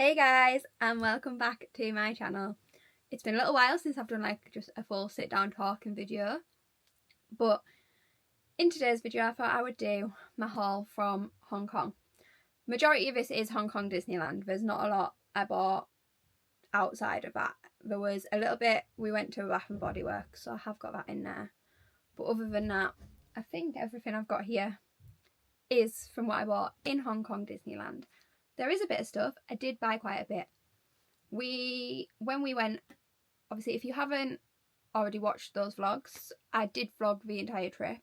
Hey guys, and welcome back to my channel. It's been a little while since I've done like just a full sit down talking video, but in today's video I thought I would do my haul from Hong Kong. Majority of this is Hong Kong Disneyland. There's not a lot I bought outside of that. There was a little bit, we went to Bath and Bodyworks, so I have got that in there. But other than that, I think everything I've got here is from what I bought in Hong Kong Disneyland. There is a bit of stuff. I did buy quite a bit. When we went, obviously if you haven't already watched those vlogs, I did vlog the entire trip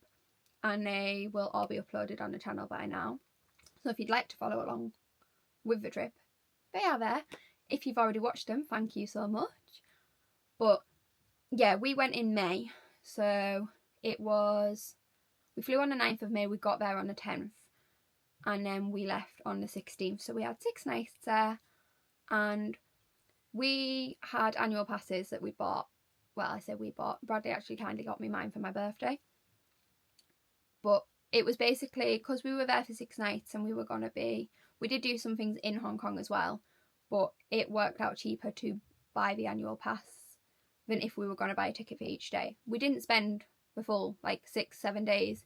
and they will all be uploaded on the channel by now. So if you'd like to follow along with the trip, they are there. If you've already watched them, thank you so much. But yeah, we went in May. So we flew on the 9th of May, we got there on the 10th. And then we left on the 16th. So we had 6 nights there. And we had annual passes that we bought. Well, I say we bought. Bradley actually kindly got me mine for my birthday. But it was basically, because we were there for 6 nights and we did do some things in Hong Kong as well. But it worked out cheaper to buy the annual pass than if we were going to buy a ticket for each day. We didn't spend the full 6-7 days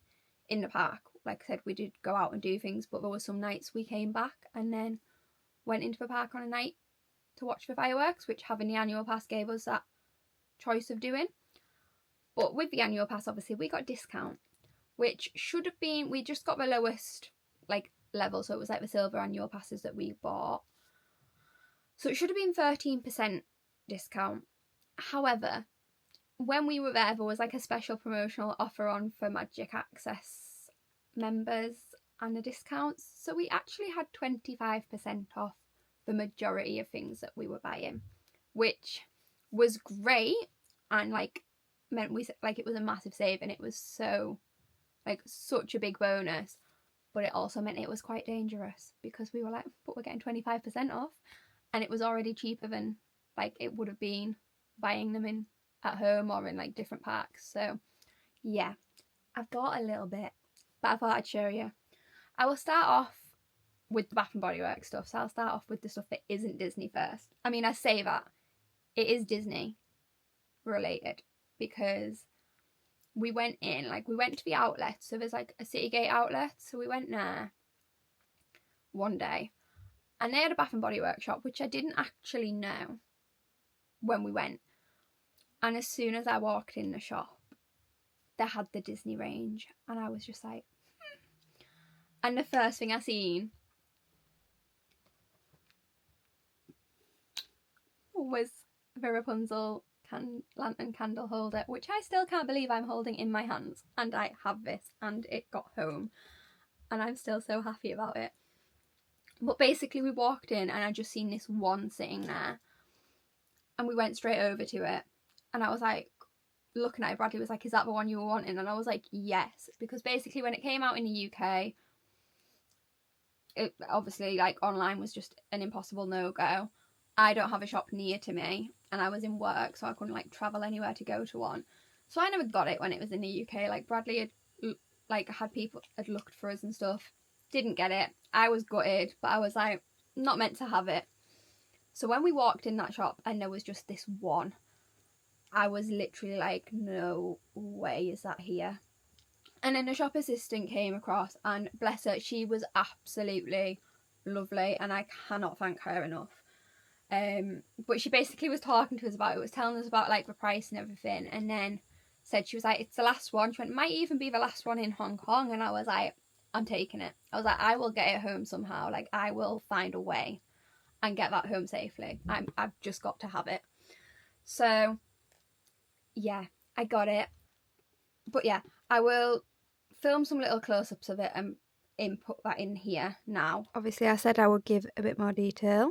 in the park. Like I said, we did go out and do things, but there were some nights we came back and then went into the park on a night to watch the fireworks, which having the annual pass gave us that choice of doing. But with the annual pass, obviously, we got a discount, which should have been, we just got the lowest level, so it was the silver annual passes that we bought. So it should have been 13% discount. However, when we were there was a special promotional offer on for Magic Access members and the discounts, so we actually had 25% off the majority of things that we were buying, which was great and meant it was a massive save, and it was so such a big bonus. But it also meant it was quite dangerous because we were but we're getting 25% off, and it was already cheaper than it would have been buying them in at home or in different parks. So yeah, I've got a little bit, but I thought I'd show you. I will start off with the Bath and Body Works stuff. So I'll start off with the stuff that isn't Disney first. I mean, I say that it is Disney related because we went in, we went to the outlet. So there's a Citygate outlet. So we went there one day and they had a Bath and Body Works shop, which I didn't actually know when we went. And as soon as I walked in the shop, they had the Disney range, and I was just like, and the first thing I seen was the Rapunzel lantern candle holder, which I still can't believe I'm holding in my hands, and I have this, and it got home, and I'm still so happy about it. But basically we walked in and I just seen this one sitting there, and we went straight over to it, and I was looking at it. Bradley was like, is that the one you were wanting? And I was like, yes, because basically when it came out in the UK, it obviously online was just an impossible no-go. I don't have a shop near to me, and I was in work, so I couldn't travel anywhere to go to one, so I never got it when it was in the UK. Bradley had people had looked for us and stuff, didn't get it. I was gutted, but I was not meant to have it. So when we walked in that shop and there was just this one, I was literally no way is that here. And then the shop assistant came across, and bless her, she was absolutely lovely and I cannot thank her enough. But she basically was talking to us about it, was telling us about the price and everything, and then said she was it's the last one. She went, might even be the last one in Hong Kong. And I was I'm taking it. I was I will get it home somehow. I will find a way and get that home safely. I've just got to have it. So yeah, I got it. But yeah, I will film some little close-ups of it and input that in here now. Obviously I said I would give a bit more detail.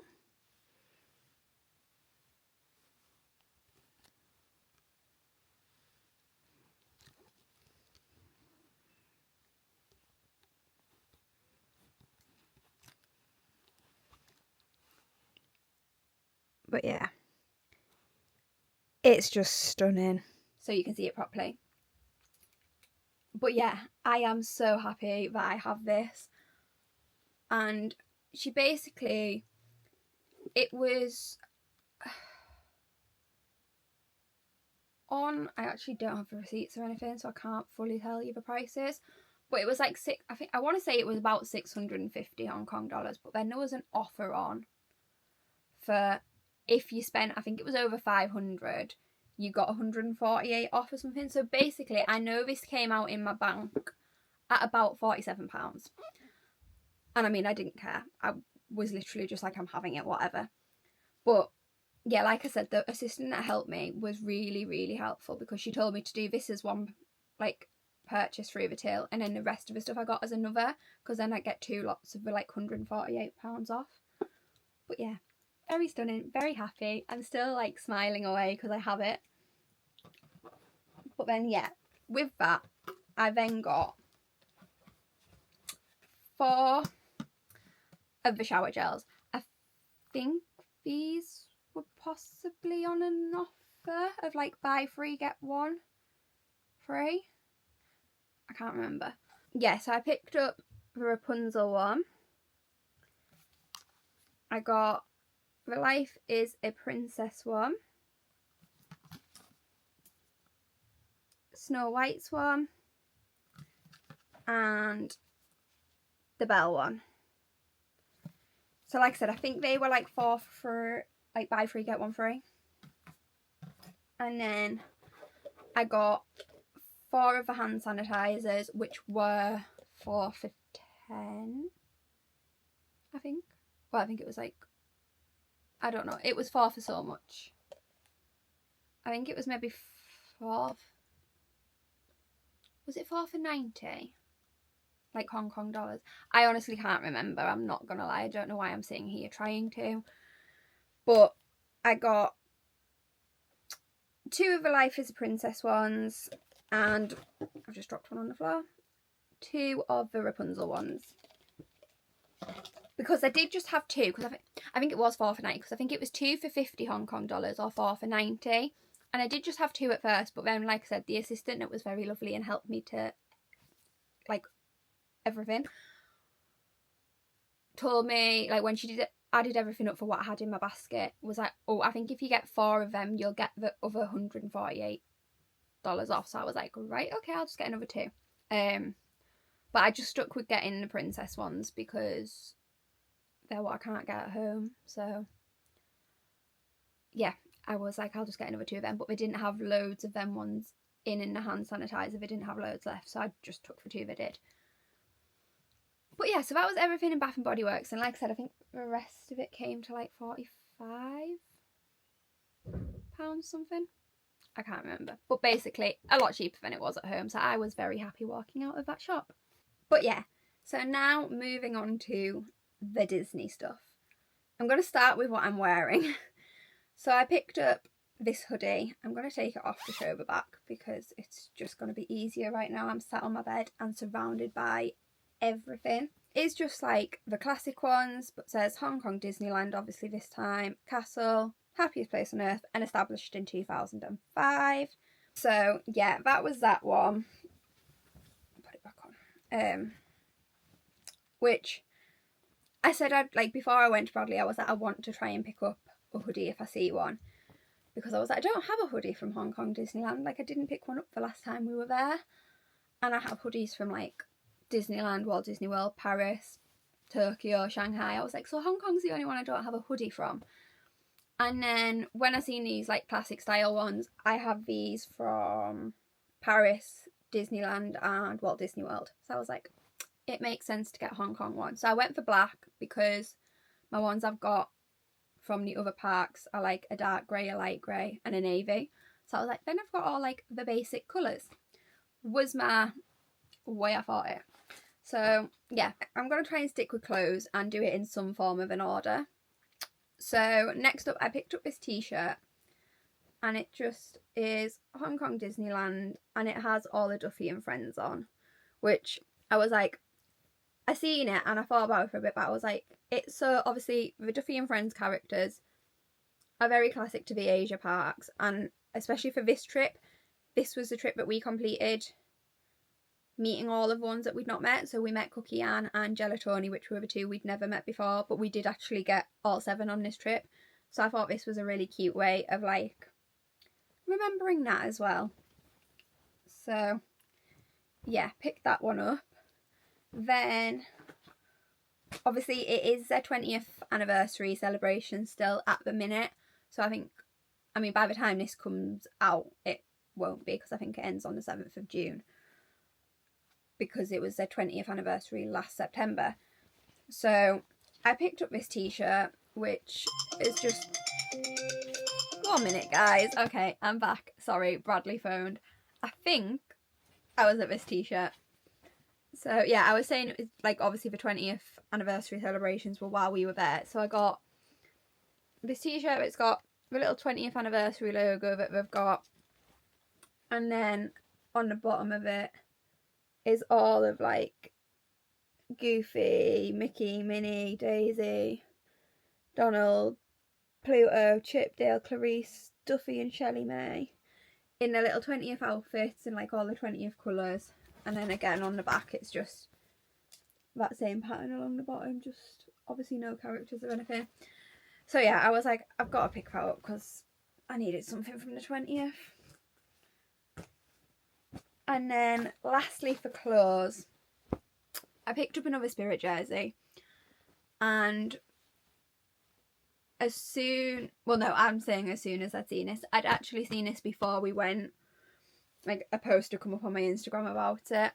But yeah, it's just stunning. So you can see it properly. But yeah, I am so happy that I have this. And she basically it was on, I actually don't have the receipts or anything, so I can't fully tell you the prices, but it was like I want to say it was about 650 Hong Kong dollars, but then there was an offer on for if you spent, I think it was over 500, you got 148 off or something. So basically, I know this came out in my bank at about £47. And I mean, I didn't care. I was literally just like, I'm having it, whatever. But yeah, like I said, the assistant that helped me was really, really helpful, because she told me to do this as one like purchase through the till, and then the rest of the stuff I got as another, because then I get 2 lots of the like £148 off. But yeah, very stunning, very happy. I'm still like smiling away because I have it. But then yeah, with that, I then got 4 of the shower gels. I think these were possibly on an offer of like buy 3 get 1 free. I can't remember. Yeah, so I picked up the Rapunzel one. I got the Life is a Princess one, Snow White's one, and the Belle one. So like I said, I think they were like 4 for like buy 3 get 1 free. And then I got 4 of the hand sanitizers, which were 4 for 10, I think. Well, I think it was like, I don't know, it was 4 for so much. I think it was maybe 4, was it 4 for 90? Like Hong Kong dollars. I honestly can't remember, I'm not gonna lie. I don't know why I'm sitting here trying to. But I got 2 of the Life is a Princess ones, and I've just dropped one on the floor. 2 of the Rapunzel ones. Because I did just have 2, because I think it was 4 for 90, because I think it was 2 for 50 Hong Kong dollars or 4 for 90. And I did just have 2 at first, but then like I said, the assistant, it was very lovely and helped me to like everything. Told me like when she did it, added everything up for what I had in my basket, was like, oh, I think if you get 4 of them, you'll get the other $148 off. So I was like, right, okay, I'll just get another 2. But I just stuck with getting the princess ones because they're what I can't get at home. So yeah, I was like, I'll just get another 2 of them. But they didn't have loads of them ones in the hand sanitizer. They didn't have loads left, so I just took the 2 they did. But yeah, so that was everything in Bath and Body Works. And like I said, I think the rest of it came to like £45 something. I can't remember. But basically, a lot cheaper than it was at home. So I was very happy walking out of that shop. But yeah, so now moving on to the Disney stuff. I'm going to start with what I'm wearing. So I picked up this hoodie. I'm going to take it off to show the back because it's just going to be easier right now. I'm sat on my bed and surrounded by everything. It's just like the classic ones, but says Hong Kong Disneyland, obviously this time, Castle, Happiest Place on Earth, and established in 2005. So yeah, that was that one. Put it back on. Which I said I'd like, before I went to Bradley, I was like, I want to try and pick up a hoodie if I see one, because I was like, I don't have a hoodie from Hong Kong Disneyland. Like, I didn't pick one up the last time we were there, and I have hoodies from like Disneyland, Walt Disney World, Paris, Tokyo, Shanghai. I was like, so Hong Kong's the only one I don't have a hoodie from. And then when I seen these like classic style ones, I have these from Paris, Disneyland and Walt Disney World. So I was like, it makes sense to get Hong Kong one. So I went for black because my ones I've got from the other parks are like a dark grey, a light grey and a navy. So I was like, then I've got all like the basic colours. Was my way I thought it. So yeah, I'm going to try and stick with clothes and do it in some form of an order. So next up, I picked up this t-shirt, and it just is Hong Kong Disneyland, and it has all the Duffy and Friends on, which I was like, I seen it and I thought about it for a bit, but I was like, it's so obviously the Duffy and Friends characters are very classic to the Asia parks, and especially for this trip, this was the trip that we completed meeting all of the ones that we'd not met. So we met Cookie Ann and Gelatoni, which were the two we'd never met before, but we did actually get all 7 on this trip. So I thought this was a really cute way of like remembering that as well. So yeah, picked that one up. Then obviously it is their 20th anniversary celebration still at the minute. So I mean by the time this comes out it won't be, because I think it ends on the 7th of June, because it was their 20th anniversary last September. So I picked up this t-shirt, which is just... 1 minute, guys. Okay, I'm back. Sorry, Bradley phoned. I think I was at this t-shirt. So yeah, I was saying it was like obviously the 20th anniversary celebrations were while we were there. So I got this t-shirt. It's got the little 20th anniversary logo that they've got. And then on the bottom of it is all of like Goofy, Mickey, Minnie, Daisy, Donald, Pluto, Chip, Dale, Clarice, Duffy and Shelley May in their little 20th outfits and like all the 20th colours. And then again on the back it's just that same pattern along the bottom, just obviously no characters or anything. So yeah, I was like, I've got to pick that up because I needed something from the 20th. And then lastly for clothes, I picked up another Spirit jersey, and as soon as I'd seen this, I'd actually seen this before we went, like a poster come up on my Instagram about it.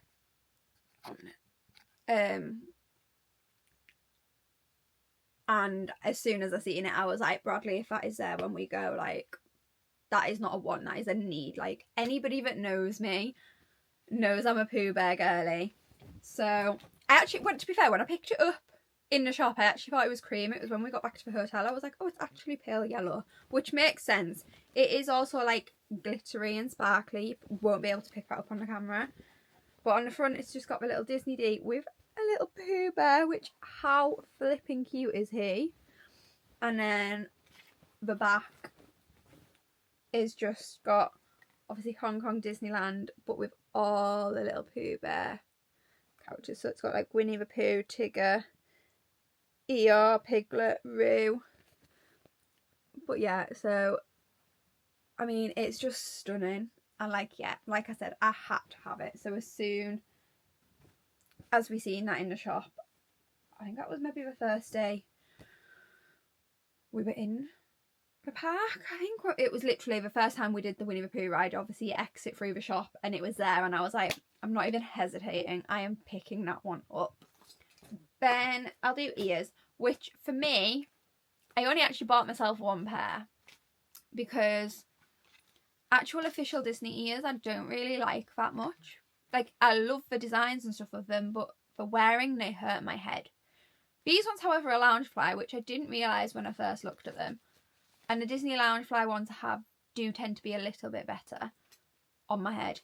And as soon as I seen it, I was like, Bradley, if that is there when we go, like, that is not a want, that is a need. Like, anybody that knows me knows I'm a Pooh Bear girly. So I actually, to be fair, when I picked it up in the shop, I actually thought it was cream. It was when we got back to the hotel, I was like, oh, it's actually pale yellow, which makes sense. It is also like glittery and sparkly. You won't be able to pick that up on the camera, but on the front it's just got the little Disney D with a little Pooh Bear, which how flipping cute is he. And then the back is just got obviously Hong Kong Disneyland, but with all the little Pooh Bear characters. So it's got like Winnie the Pooh, Tigger, Eeyore, Piglet, Roo. But yeah, so I mean, it's just stunning. And like, yeah, like I said, I had to have it. So as soon as we seen that in the shop, I think that was maybe the first day we were in the park. I think it was literally the first time we did the Winnie the Pooh ride. Obviously you exit through the shop and it was there, and I was like, I'm not even hesitating, I am picking that one up. Then I'll do ears, which for me, I only actually bought myself one pair because actual official Disney ears I don't really like that much. Like, I love the designs and stuff of them, but for wearing they hurt my head. These ones, however, are Loungefly, which I didn't realise when I first looked at them. And the Disney Loungefly ones I have do tend to be a little bit better on my head.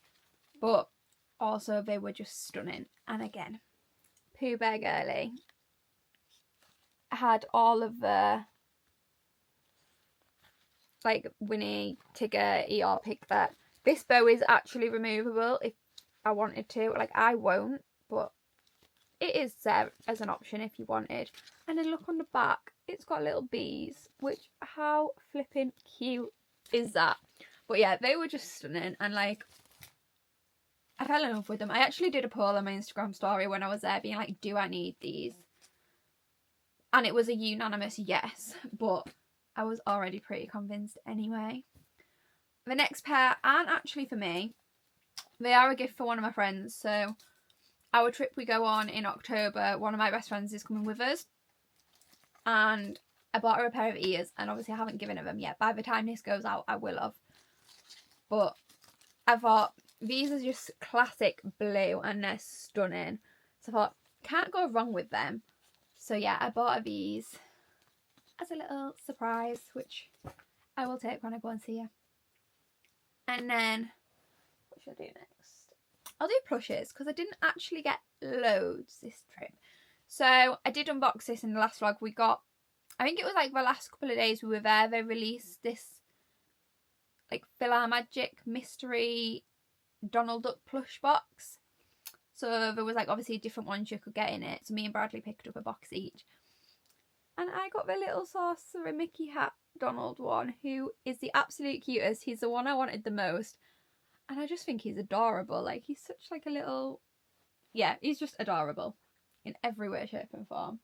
But also they were just stunning. And again, Pooh Bear girly. I had all of the like Winnie, Tigger, Eeyore, Piglet. This bow is actually removable if I wanted to. Like, I won't, but it is there as an option if you wanted. And then look on the back, it's got little bees, which how flipping cute is that? But yeah, they were just stunning, and like, I fell in love with them. I actually did a poll on my Instagram story when I was there being like, do I need these? And it was a unanimous yes, but I was already pretty convinced anyway. The next pair aren't actually for me. They are a gift for one of my friends. So our trip we go on in October, one of my best friends is coming with us. And I bought her a pair of ears, and obviously I haven't given her them yet. By the time this goes out, I will have. But I thought, these are just classic blue and they're stunning. So I thought, can't go wrong with them. So yeah, I bought her these as a little surprise, which I will take when I go and see her. And then, what should I do next? I'll do plushes, because I didn't actually get loads this trip. So I did unbox this in the last vlog. We got, I think it was like the last couple of days we were there, they released this like Philhar Magic mystery Donald Duck plush box. So there was like obviously different ones you could get in it. So me and Bradley picked up a box each. And I got the little Sorcerer Mickey hat Donald one, who is the absolute cutest. He's the one I wanted the most. And I just think he's adorable. Like, he's such like a little... Yeah, he's just adorable in every way, shape and form.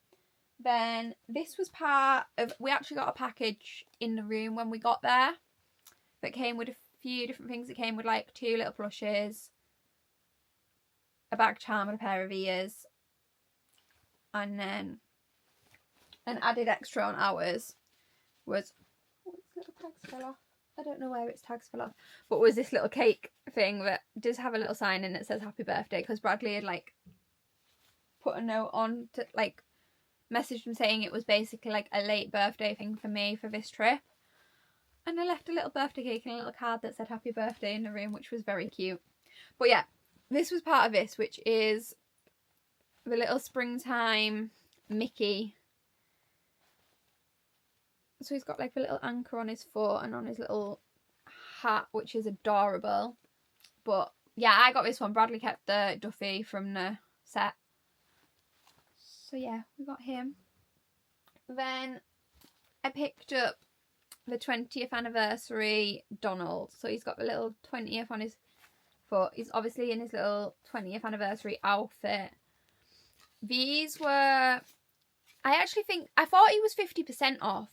Then this was part of... We actually got a package in the room when we got there that came with a few different things. It came with like 2 little plushes, a bag charm and a pair of ears. And then an added extra on ours was... Oh, its little tags fell off. I don't know where its tags fell off. But was this little cake thing that does have a little sign in it that says happy birthday, because Bradley had like put a note on to like messaged him saying it was basically like a late birthday thing for me for this trip. And I left a little birthday cake and a little card that said happy birthday in the room, which was very cute. But yeah, this was part of this, which is the little springtime Mickey. So he's got like a little anchor on his foot and on his little hat, which is adorable. But yeah, I got this one. Bradley kept the Duffy from the set. So yeah, we got him. Then I picked up the 20th anniversary Donald. So he's got the little 20th on his foot. He's obviously in his little 20th anniversary outfit. These were... I thought he was 50% off.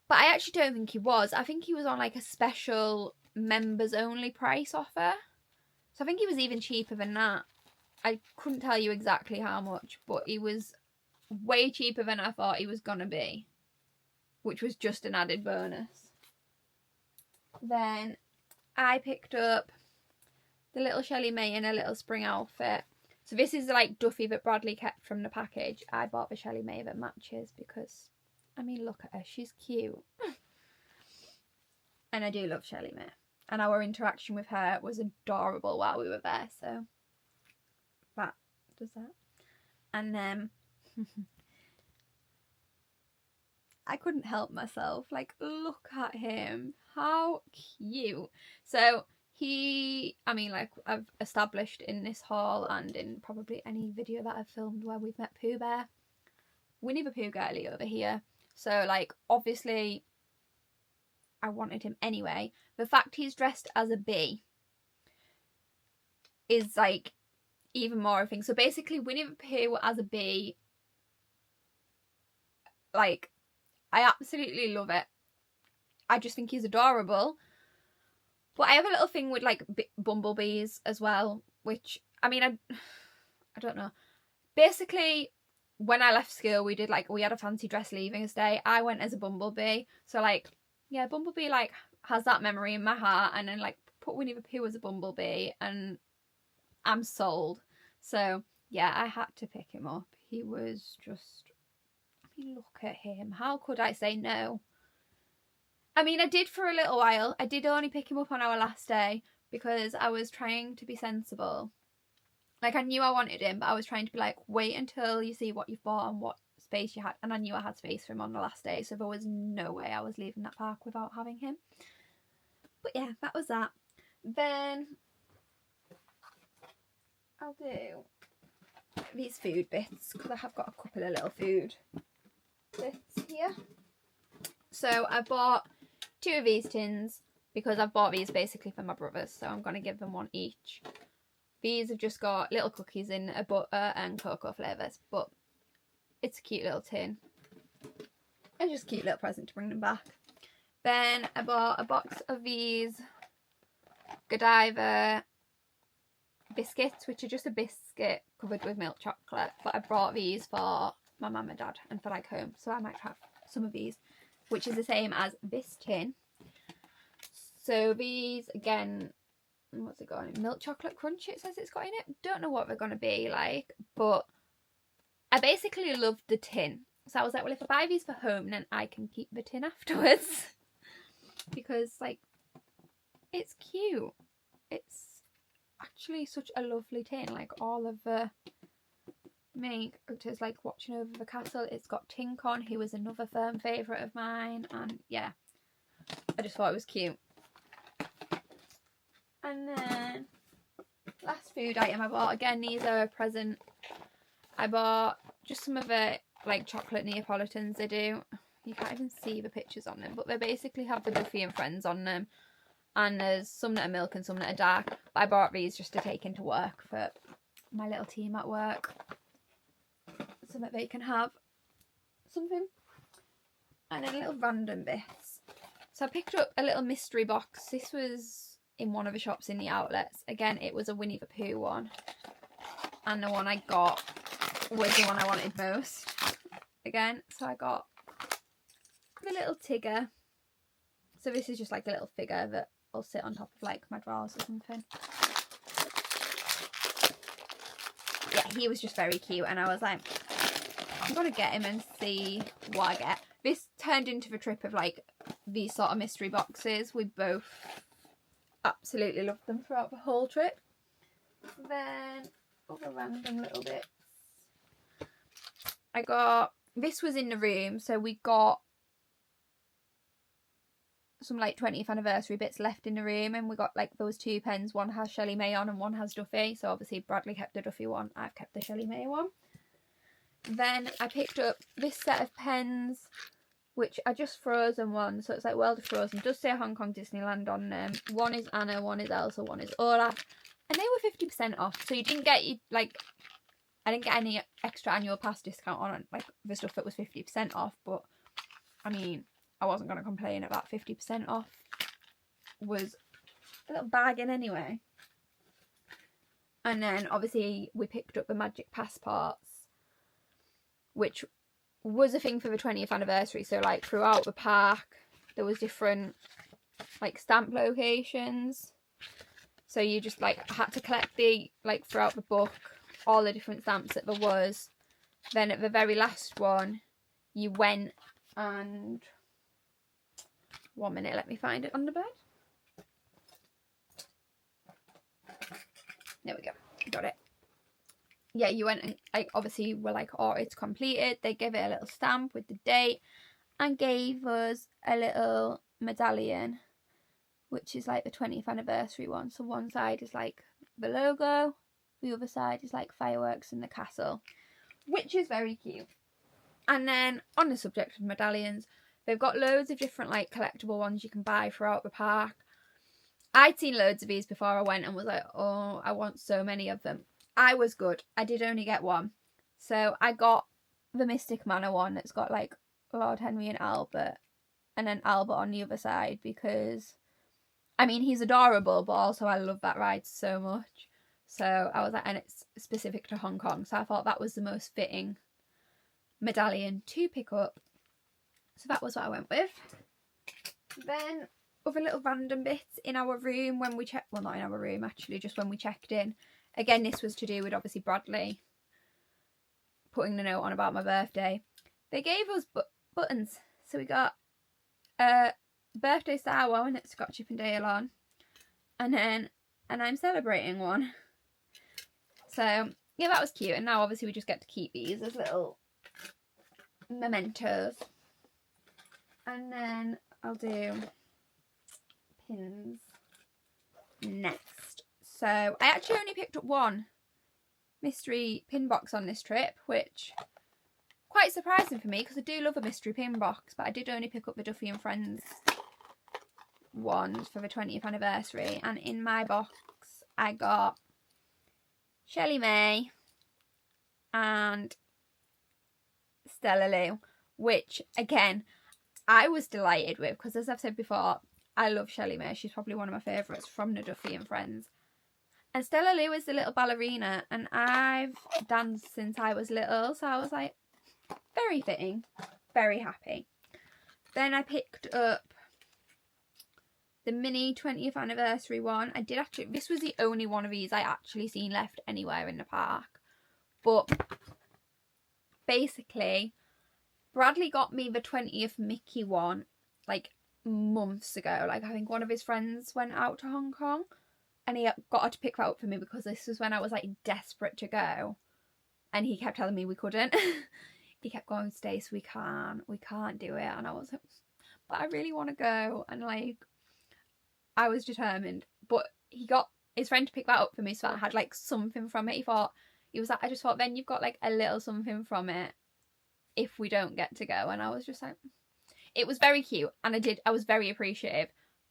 But I actually don't think he was. I think he was on like a special members only price offer. So I think he was even cheaper than that. I couldn't tell you exactly how much, but he was way cheaper than I thought he was going to be, which was just an added bonus. Then I picked up the little Shelley May in a little spring outfit. So this is like Duffy that Bradley kept from the package. I bought the Shelley May that matches because, I mean, look at her. She's cute. And I do love Shelley May. And our interaction with her was adorable while we were there. So that does that. And then I couldn't help myself. Like, look at him. How cute. So he, I mean, like I've established in this haul and in probably any video that I've filmed where we've met Pooh Bear, Winnie the Pooh girly over here. So like obviously I wanted him anyway. The fact he's dressed as a bee is like even more of a thing. So basically Winnie the Pooh as a bee, like, I absolutely love it. I just think he's adorable. But I have a little thing with like bumblebees as well, which, I mean, I don't know. Basically, when I left school, we had a fancy dress leaving us day. I went as a bumblebee. So like, yeah, bumblebee like has that memory in my heart. And then like put Winnie the Pooh as a bumblebee and I'm sold. So yeah, I had to pick him up. He was just, I mean, look at him. How could I say no? I mean, I did for a little while. I did only pick him up on our last day because I was trying to be sensible. Like, I knew I wanted him, but I was trying to be like, wait until you see what you've bought and what space you had. And I knew I had space for him on the last day, so there was no way I was leaving that park without having him. But yeah, that was that. Then I'll do these food bits because I have got a couple of little food bits here. So I bought 2 of these tins because I've bought these basically for my brothers, so I'm going to give them one each. These have just got little cookies in a butter and cocoa flavours, but it's a cute little tin. And just a cute little present to bring them back. Then I bought a box of these Godiva biscuits, which are just a biscuit covered with milk chocolate, but I brought these for my mum and dad and for like home, so I might have some of these, which is the same as this tin. So these, again, what's it got in it? Milk chocolate crunch, it says it's got in it. Don't know what they're going to be like, but I basically loved the tin. So I was like, well, if I buy these for home, then I can keep the tin afterwards. Because, like, it's cute. It's actually such a lovely tin. Like, all of the main characters, like, watching over the castle. It's got Tink on, who was another firm favourite of mine. And, yeah, I just thought it was cute. And then last food item I bought, again, these are a present. I bought just some of it, like chocolate Neapolitans they do. You can't even see the pictures on them, but they basically have the Duffy and Friends on them. And there's some that are milk and some that are dark. But I bought these just to take into work for my little team at work, so that they can have something. And then little random bits. So I picked up a little mystery box. This was in one of the shops in the outlets. Again, it was a Winnie the Pooh one. And the one I got was the one I wanted most. Again, so I got the little Tigger. So this is just like a little figure that will sit on top of like my drawers or something. Yeah, he was just very cute, and I was like, I'm gonna get him and see what I get. This turned into the trip of like these sort of mystery boxes. We both absolutely loved them throughout the whole trip. Then other random little bits. I got, this was in the room, so we got some like 20th anniversary bits left in the room, and we got like those 2 pens. One has Shelley May on and one has Duffy, so obviously Bradley kept the Duffy one, I've kept the Shelley May one. Then I picked up this set of pens, which are just Frozen ones, so it's like World of Frozen. It does say Hong Kong Disneyland on them. One is Anna, one is Elsa, one is Olaf, and they were 50% off, so you didn't get, like, I didn't get any extra annual pass discount on like the stuff that was 50% off, but I mean, I wasn't going to complain about 50% off. Was a little bargain anyway. And then obviously we picked up the magic passports, which was a thing for the 20th anniversary. So like throughout the park there was different like stamp locations. So you just like had to collect the, like throughout the book, all the different stamps that there was. Then at the very last one you went and, 1 minute, let me find it on the bed. There we go, got it. Yeah, you went and like obviously were like, oh, it's completed. They gave it a little stamp with the date and gave us a little medallion, which is like the 20th anniversary one. So one side is like the logo, the other side is like fireworks and the castle, which is very cute. And then on the subject of medallions, they've got loads of different like collectible ones you can buy throughout the park. I'd seen loads of these before I went and was like, oh, I want so many of them. I was good. I did only get one. So I got the Mystic Manor one that's got like Lord Henry and Albert, and then Albert on the other side, because I mean, he's adorable, but also I love that ride so much. So I was like, and it's specific to Hong Kong, so I thought that was the most fitting medallion to pick up. So that was what I went with. Then other little random bits in our room when we checked, well, not in our room actually, just when we checked in. Again, this was to do with obviously Bradley putting the note on about my birthday. They gave us buttons. So we got a birthday star one at Scott Chippendale on, and then an I'm celebrating one. So yeah, that was cute. And now obviously we just get to keep these as little mementos. And then I'll do pins next. So I actually only picked up one mystery pin box on this trip, which quite surprising for me because I do love a mystery pin box, but I did only pick up the Duffy and Friends ones for the 20th anniversary. And in my box I got Shelley May and Stella Lou, which again I was delighted with because, as I've said before, I love Shelley May. She's probably one of my favourites from the Duffy and Friends. And Stella Lou is the little ballerina, and I've danced since I was little, so I was like, very fitting, very happy. Then I picked up the mini 20th anniversary one. I did actually, this was the only one of these I actually seen left anywhere in the park. But basically, Bradley got me the 20th Mickey one like months ago. Like, I think one of his friends went out to Hong Kong and he got her to pick that up for me because this was when I was like desperate to go, and he kept telling me we couldn't. He kept going, Stace, we can't do it. And I was like, but I really want to go. And like, I was determined. But he got his friend to pick that up for me so I had like something from it. He was like, I just thought, then you've got like a little something from it if we don't get to go. And I was just like, it was very cute, and I was very appreciative,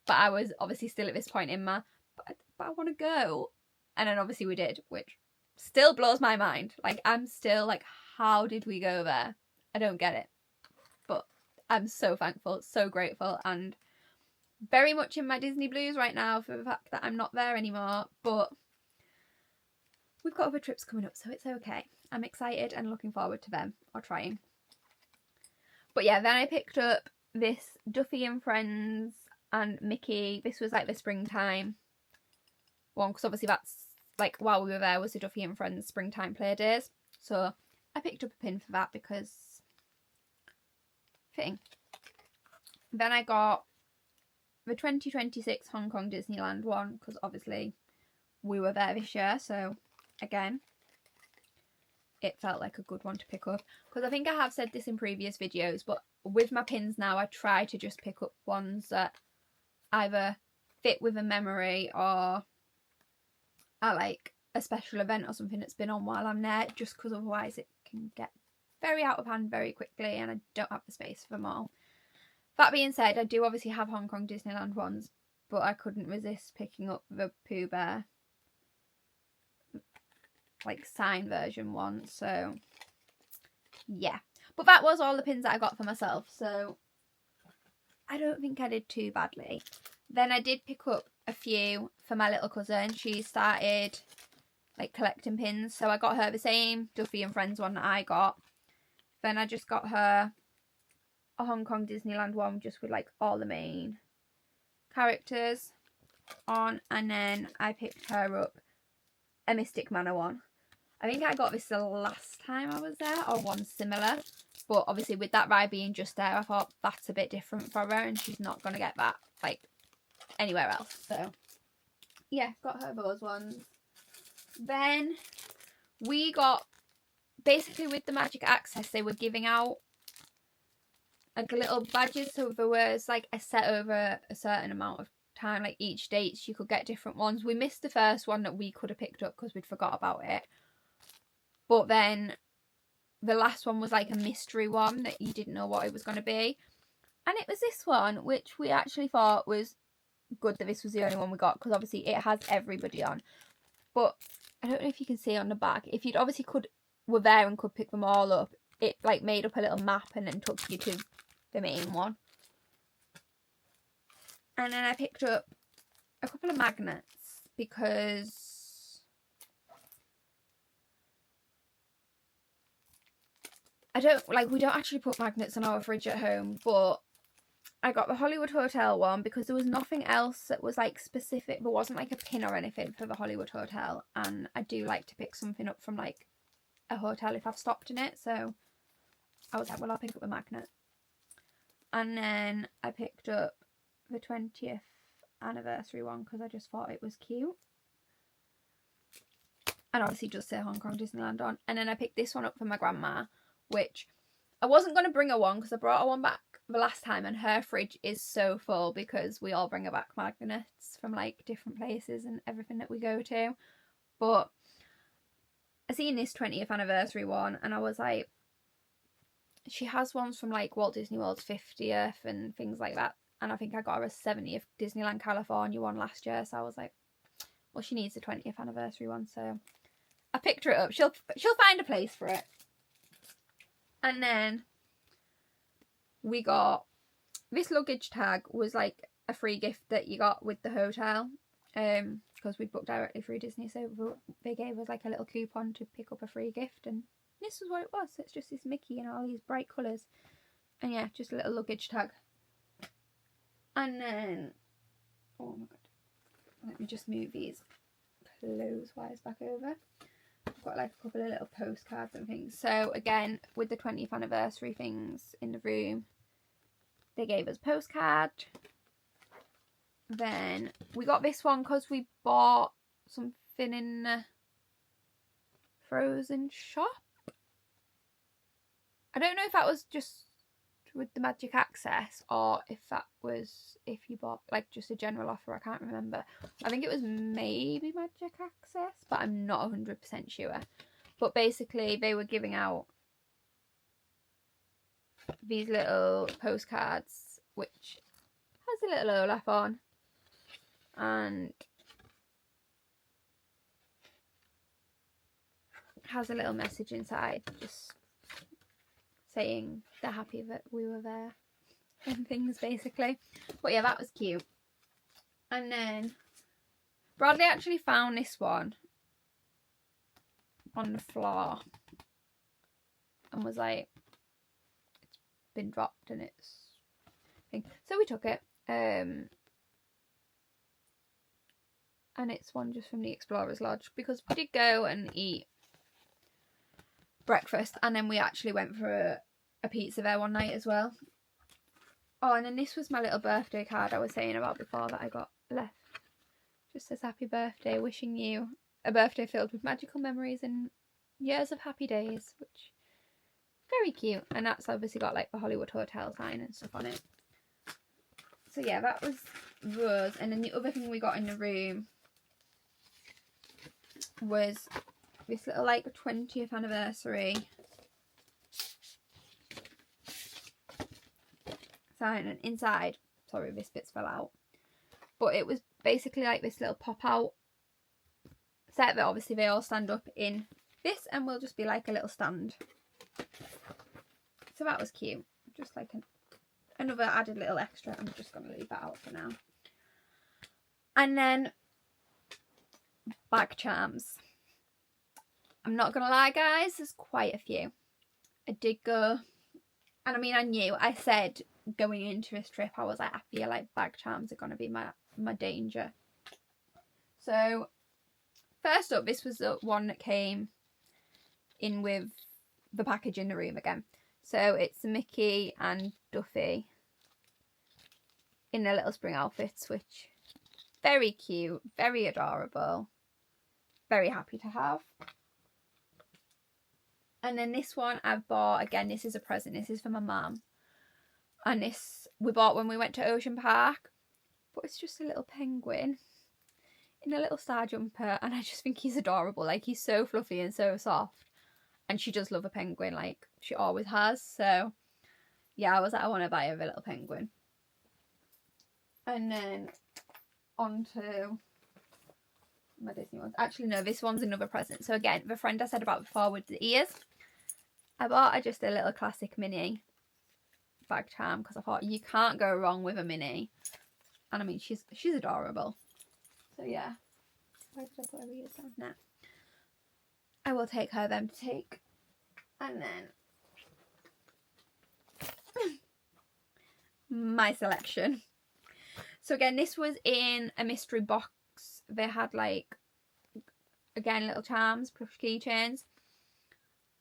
but I was obviously still at this point in my, but I want to go. And then obviously we did, which still blows my mind. Like, I'm still like, how did we go there? I don't get it. But I'm so thankful, so grateful, and very much in my Disney blues right now for the fact that I'm not there anymore. But we've got other trips coming up, so it's okay. I'm excited and looking forward to them, or trying. But yeah, then I picked up this Duffy and Friends and Mickey. This was like the springtime one, because obviously that's like, while we were there was the Duffy and Friends springtime play days. So I picked up a pin for that because fitting. Then I got the 2026 Hong Kong Disneyland one, because obviously we were there this year, so again, it felt like a good one to pick up. Because I think I have said this in previous videos, but with my pins now, I try to just pick up ones that either fit with a memory or are like a special event or something that's been on while I'm there, just because otherwise it can get very out of hand very quickly and I don't have the space for them all. That being said, I do obviously have Hong Kong Disneyland ones, but I couldn't resist picking up the Pooh Bear like sign version one, so yeah. But that was all the pins that I got for myself, so I don't think I did too badly. Then I did pick up a few for my little cousin. She started like collecting pins, so I got her the same Duffy and Friends one that I got. Then I just got her a Hong Kong Disneyland one just with like all the main characters on, and then I picked her up a Mystic Manor one. I think I got this the last time I was there, or one similar, but obviously with that ride being just there, I thought that's a bit different for her and she's not going to get that like anywhere else. So yeah, got her those ones. Then we got, basically with the Magic Access, they were giving out like little badges, so there was like a set over a certain amount of time, like each dates you could get different ones. We missed the first one that we could have picked up because we'd forgot about it, but then the last one was like a mystery one that you didn't know what it was going to be, and it was this one, which we actually thought was good that this was the only one we got, because obviously it has everybody on. But I don't know if you can see on the back, if you'd obviously were there and could pick them all up, it like made up a little map and then took you to the main one. And then I picked up a couple of magnets because we don't actually put magnets on our fridge at home, but I got the Hollywood Hotel one because there was nothing else that was like specific. There wasn't like a pin or anything for the Hollywood Hotel, and I do like to pick something up from like a hotel if I've stopped in it, so I was like, well, I'll pick up a magnet. And then I picked up the 20th anniversary one because I just thought it was cute, and obviously just say Hong Kong Disneyland on. And then I picked this one up for my grandma, which I wasn't going to bring her one because I brought her one back the last time and her fridge is so full because we all bring her back magnets from like different places and everything that we go to. But I seen this 20th anniversary one and I was like, she has ones from like Walt Disney World's 50th and things like that, and I think I got her a 70th Disneyland California one last year, so I was like, well, she needs the 20th anniversary one, so I picked her up. She'll find a place for it. And then we got this luggage tag, was like a free gift that you got with the hotel, because we booked directly through Disney, so they gave us like a little coupon to pick up a free gift, and this was what it was. It's just this Mickey and all these bright colours, and yeah, just a little luggage tag. And then, oh my god, let me just move these clothes wise back over. I've got like a couple of little postcards and things. So again, with the 20th anniversary things in the room, they gave us postcard. Then we got this one because we bought something in a frozen shop. I don't know if that was just with the magic access, or if that was if you bought like just a general offer. I can't remember. I think it was maybe magic access, but I'm not 100% sure. But basically they were giving out these little postcards which has a little Olaf on, and has a little message inside just saying they're happy that we were there and things, basically. But yeah, that was cute. And then Bradley actually found this one on the floor and was like, it's been dropped and it's thing. So we took it, and it's one just from the Explorers Lodge, because we did go and eat breakfast, and then we actually went for a pizza there one night as well. Oh, and then this was my little birthday card I was saying about before that I got left. Just says happy birthday, wishing you a birthday filled with magical memories and years of happy days, which very cute. And that's obviously got like the Hollywood Hotel sign and stuff on it. So yeah, that was those. And then the other thing we got in the room was this little like 20th anniversary sign, and inside, sorry this bit's fell out, but it was basically like this little pop out set that obviously they all stand up in this and will just be like a little stand. So that was cute, just like another added little extra. I'm just going to leave that out for now. And then bag charms. I'm not going to lie guys, there's quite a few. I did go, and I mean I knew, I said going into this trip I was like, I feel like bag charms are going to be my danger. So first up, this was the one that came in with the package in the room again. So it's Mickey and Duffy in their little spring outfits, which very cute, very adorable, very happy to have. And then this one I've bought, again, this is a present, this is for my mum. And this we bought when we went to Ocean Park. But it's just a little penguin in a little star jumper. And I just think he's adorable. Like, he's so fluffy and so soft. And she does love a penguin, like she always has. So, yeah, I was like, I want to buy her a little penguin. And then onto my Disney ones. Actually, no, this one's another present. So again, the friend I said about before with the ears. I bought her just a little classic mini bag charm because I thought you can't go wrong with a mini. And I mean, she's adorable. So yeah. Where did I put her ears down? No. I will take her them to take. And then my selection. So again, this was in a mystery box. They had like, again, little charms, plush keychains.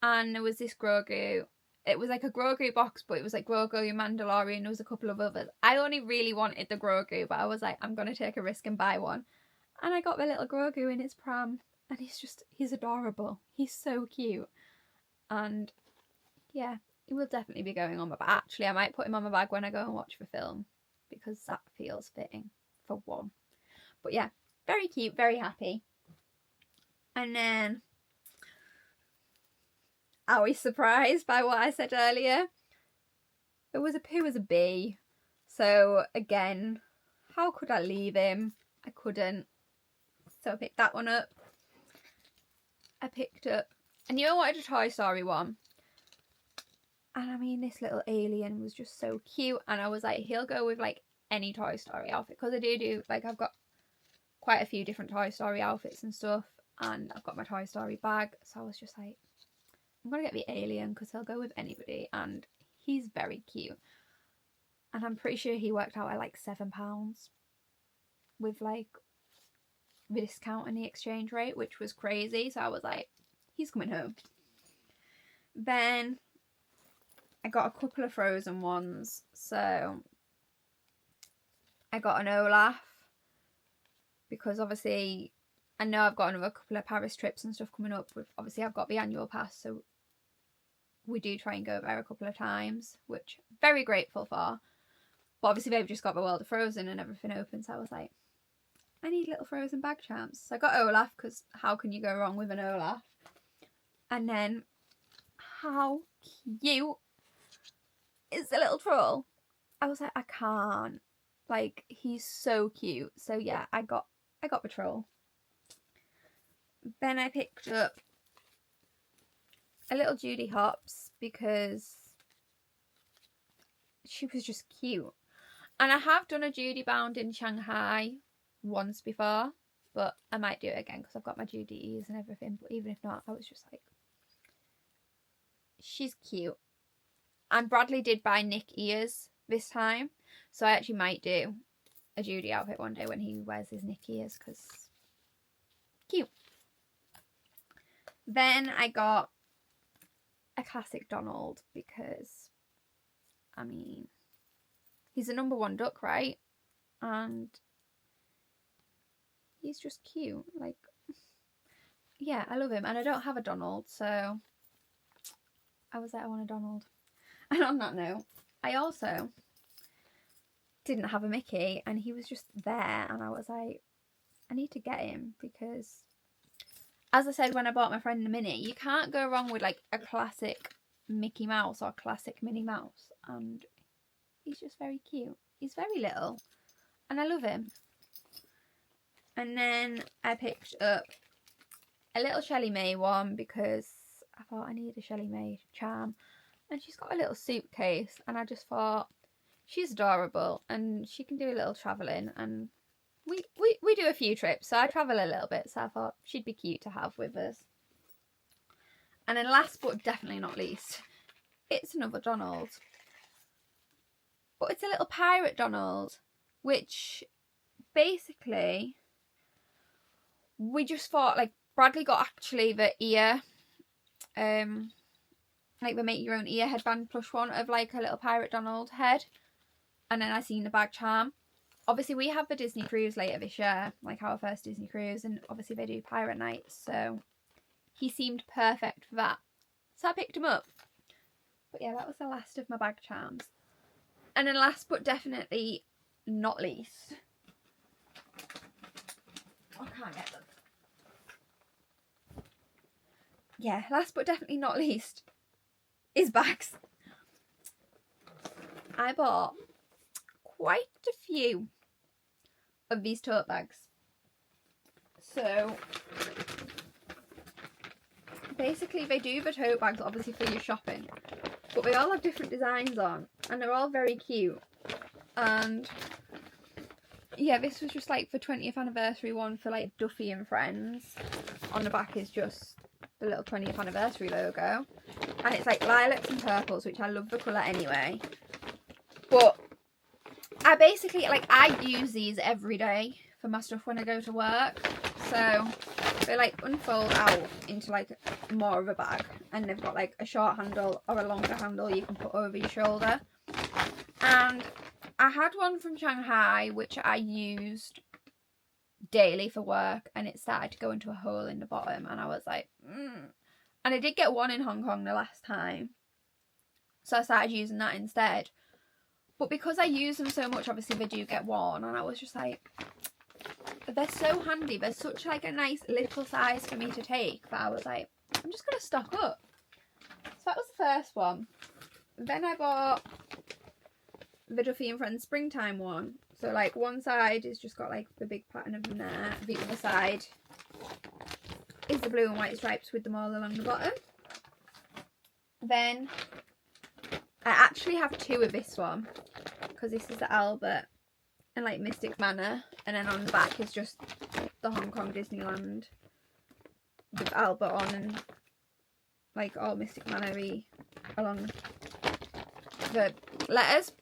And there was this Grogu. It was like a Grogu box, but it was like Grogu, Mandalorian. There was a couple of others. I only really wanted the Grogu, but I was like, I'm going to take a risk and buy one. And I got the little Grogu in its pram. And he's adorable. He's so cute. And yeah, he will definitely be going on my bag. Actually, I might put him on my bag when I go and watch the film, because that feels fitting for one. But yeah, very cute, very happy. And then I was surprised by what I said earlier. There was a poo as a bee. So again, how could I leave him? I couldn't. So I picked that one up. I picked up, I knew I wanted a Toy Story one. And I mean, this little alien was just so cute. And I was like, he'll go with like any Toy Story outfit. Because I do, like, I've got quite a few different Toy Story outfits and stuff. And I've got my Toy Story bag. So I was just like, I'm going to get the alien because he'll go with anybody. And he's very cute. And I'm pretty sure he worked out at like £7 with like the discount and the exchange rate, which was crazy. So I was like, he's coming home. Then I got a couple of Frozen ones. So I got an Olaf, because obviously I know I've got another couple of Paris trips and stuff coming up. Obviously I've got the annual pass, so we do try and go there a couple of times, which I'm very grateful for. But obviously they've just got the world of Frozen and everything open, so I was like, I need little Frozen bag charms. So I got Olaf, because how can you go wrong with an Olaf? And then, how cute is the little troll? I was like, I can't. Like, he's so cute. So yeah, I got the troll. Then I picked up a little Judy Hopps because she was just cute. And I have done a Judy bound in Shanghai once before, but I might do it again because I've got my Judy ears and everything. But even if not, I was just like, she's cute. And Bradley did buy Nick ears this time, so I actually might do a Judy outfit one day when he wears his Nick ears, because cute. Then I got a classic Donald because, I mean, he's the #1 duck, right? And he's just cute. Like, yeah, I love him. And I don't have a Donald, so I was like, I want a Donald. And on that note, I also didn't have a Mickey, and he was just there, and I was like, I need to get him, because as I said when I bought my friend a Minnie, you can't go wrong with like a classic Mickey Mouse or classic Minnie Mouse, and he's just very cute. He's very little, and I love him. And then I picked up a little Shelly May one because I thought I need a Shelly May charm, and she's got a little suitcase, and I just thought she's adorable and she can do a little travelling, and we do a few trips, so I travel a little bit, so I thought she'd be cute to have with us. And then last but definitely not least, it's another Donald, but it's a little pirate Donald, which basically we just thought, like, Bradley got actually the ear, like the make your own ear headband plush one of like a little pirate Donald head, and then I seen the bag charm. Obviously we have the Disney cruise later this year, like our first Disney cruise, and obviously they do pirate nights, so he seemed perfect for that, so I picked him up. But yeah, that was the last of my bag charms. And then last but definitely not least, I can't get them. Yeah, last but definitely not least is bags. I bought quite a few of these tote bags. So basically they do the tote bags obviously for your shopping, but they all have different designs on, and they're all very cute. And yeah, this was just like the 20th anniversary one for like Duffy and Friends. On the back is just the little 20th anniversary logo, and it's like lilacs and purples, which I love the colour anyway. But I basically, like, I use these every day for my stuff when I go to work, so they like unfold out into like more of a bag, and they've got like a short handle or a longer handle you can put over your shoulder. And I had one from Shanghai which I used daily for work, and it started to go into a hole in the bottom, and I was like, And I did get one in Hong Kong the last time, so I started using that instead. But because I use them so much, obviously they do get worn, and I was just like, they're so handy, they're such like a nice little size for me to take, that I was like, I'm just gonna stock up. So that was the first one. Then I bought the Duffy and Friends springtime one. So like one side is just got like the big pattern of them there, the other side is the blue and white stripes with them all along the bottom. Then I actually have two of this one, because this is the Albert and like Mystic Manor, and then on the back is just the Hong Kong Disneyland with Albert on, and like all Mystic Manor-y along the letters.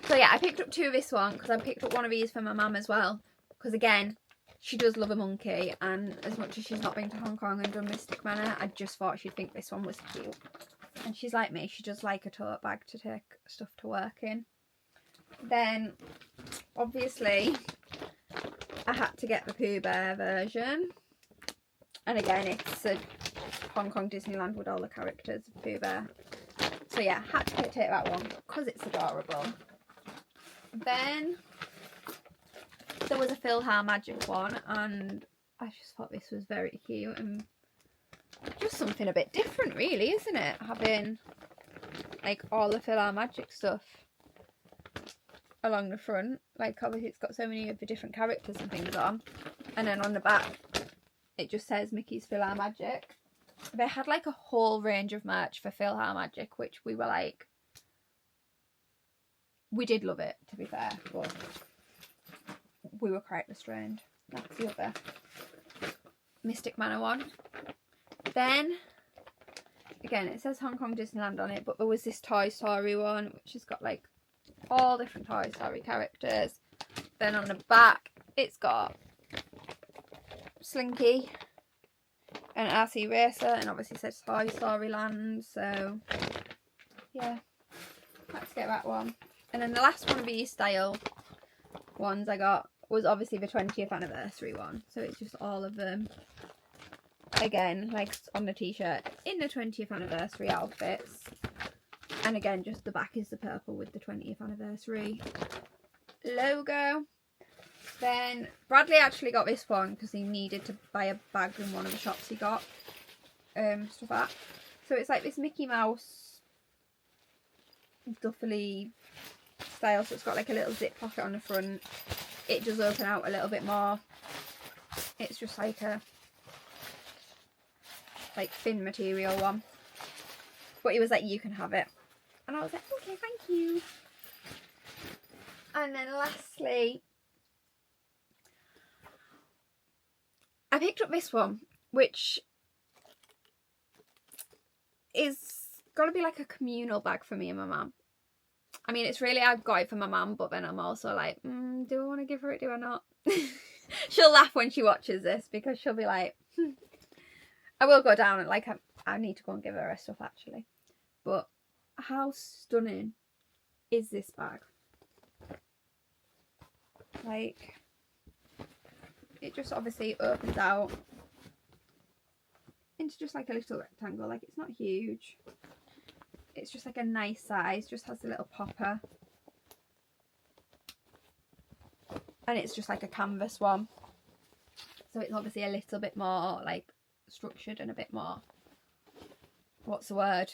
So yeah, I picked up two of this one because I picked up one of these for my mum as well, because again, she does love a monkey, and as much as she's not been to Hong Kong and done Mystic Manor, I just thought she'd think this one was cute. And she's like me, she does like a tote bag to take stuff to work in. Then obviously I had to get the Pooh Bear version, and again it's a Hong Kong Disneyland with all the characters of Pooh Bear. So yeah, had to take that one because it's adorable. Then there was a PhilharMagic one, and I just thought this was very cute and just something a bit different, really, isn't it? Having like all the PhilharMagic stuff along the front. Like obviously it's got so many of the different characters and things on, and then on the back it just says Mickey's PhilharMagic. They had like a whole range of merch for PhilharMagic, which we were like, we did love it, to be fair, but we were quite restrained. That's the other Mystic Manor one. Then again, it says Hong Kong Disneyland on it, but there was this Toy Story one, which has got like all different Toy Story characters. Then on the back, it's got Slinky and RC Racer, and obviously it says Toy Story Land. So yeah, let's get that one. And then the last one of these style ones I got was obviously the 20th anniversary one. So it's just all of them. Again, like on the t-shirt, in the 20th anniversary outfits. And again, just the back is the purple with the 20th anniversary logo. Then Bradley actually got this one because he needed to buy a bag in one of the shops he got. Stuff like that. So it's like this Mickey Mouse duffely style. So it's got like a little zip pocket on the front. It does open out a little bit more. It's just like a thin material one. But he was like, you can have it. And I was like, okay, thank you. And then lastly, I picked up this one, which is got to be like a communal bag for me and my mum. I mean, it's really, I've got it for my mum, but then I'm also like, do I want to give her it, do I not? She'll laugh when she watches this because she'll be like, I will go down and like, I need to go and give her stuff actually. But how stunning is this bag? Like, it just obviously opens out into just like a little rectangle. Like, it's not huge. It's just like a nice size. Just has a little popper. And it's just like a canvas one. So it's obviously a little bit more like structured and a bit more, what's the word?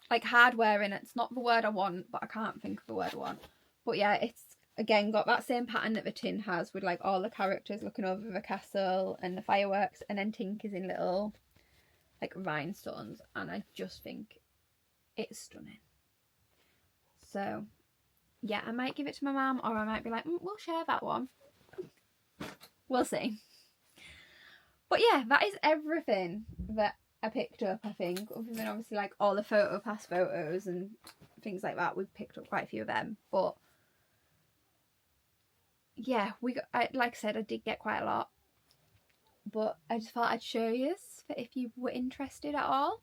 Like hardware in it. It's not the word I want, but I can't think of the word I want. But yeah, it's again got that same pattern that the tin has with like all the characters looking over the castle and the fireworks, and then Tink is in little like rhinestones, and I just think it's stunning. So yeah, I might give it to my mum, or I might be like, we'll share that one. We'll see. But yeah, that is everything that I picked up, I think, other than obviously like all the past photos and things like that. We've picked up quite a few of them, but yeah, like I said, I did get quite a lot, but I just thought I'd show you if you were interested at all.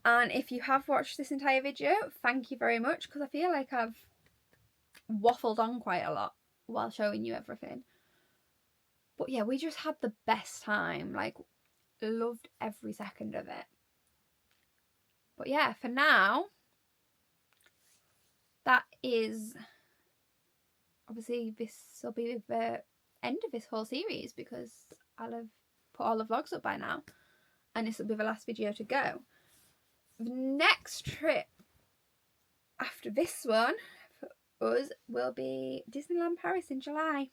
And if you have watched this entire video, thank you very much, because I feel like I've waffled on quite a lot while showing you everything. But yeah, we just had the best time, like loved every second of it. But yeah, for now, that is obviously, this will be the end of this whole series because I'll have put all the vlogs up by now, and this will be the last video to go. The next trip after this one for us will be Disneyland Paris in July.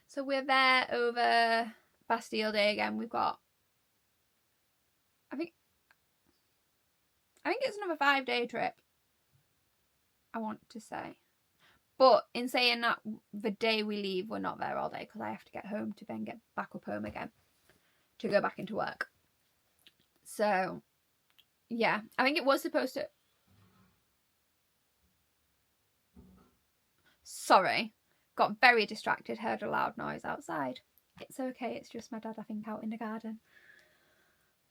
So we're there over Bastille Day again. We've got, I think it's another 5-day trip, I want to say. But in saying that, the day we leave, we're not there all day because I have to get home to then get back up home again to go back into work. So yeah, I think it was supposed to... Sorry, got very distracted, heard a loud noise outside. It's okay, it's just my dad, I think, out in the garden.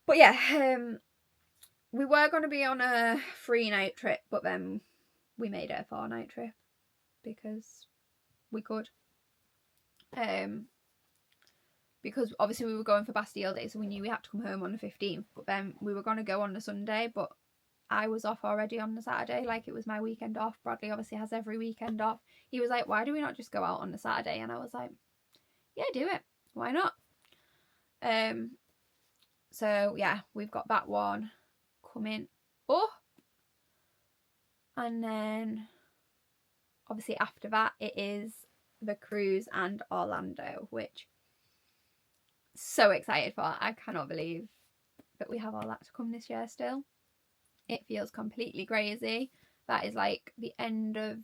But yeah, we were going to be on a 3-night trip, but then we made it a 4-night trip because we could. because obviously we were going for Bastille Day, so we knew we had to come home on the 15th, but then we were going to go on the Sunday, but I was off already on the Saturday, like it was my weekend off. Bradley obviously has every weekend off. He was like, why do we not just go out on the Saturday? And I was like, yeah, do it, why not? So yeah, we've got that one coming up, and then obviously after that it is the cruise and Orlando, which so excited for. I cannot believe that we have all that to come this year still. It feels completely crazy. That is like the end of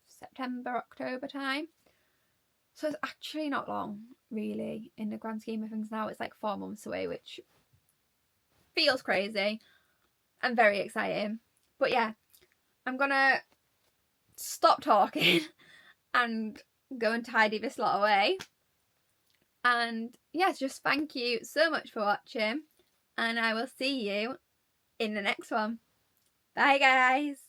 September, October time. So it's actually not long, really, in the grand scheme of things now. It's like 4 months away, which feels crazy and very exciting. But yeah, I'm gonna stop talking and go and tidy this lot away. And yes, just thank you so much for watching, and I will see you in the next one. Bye guys!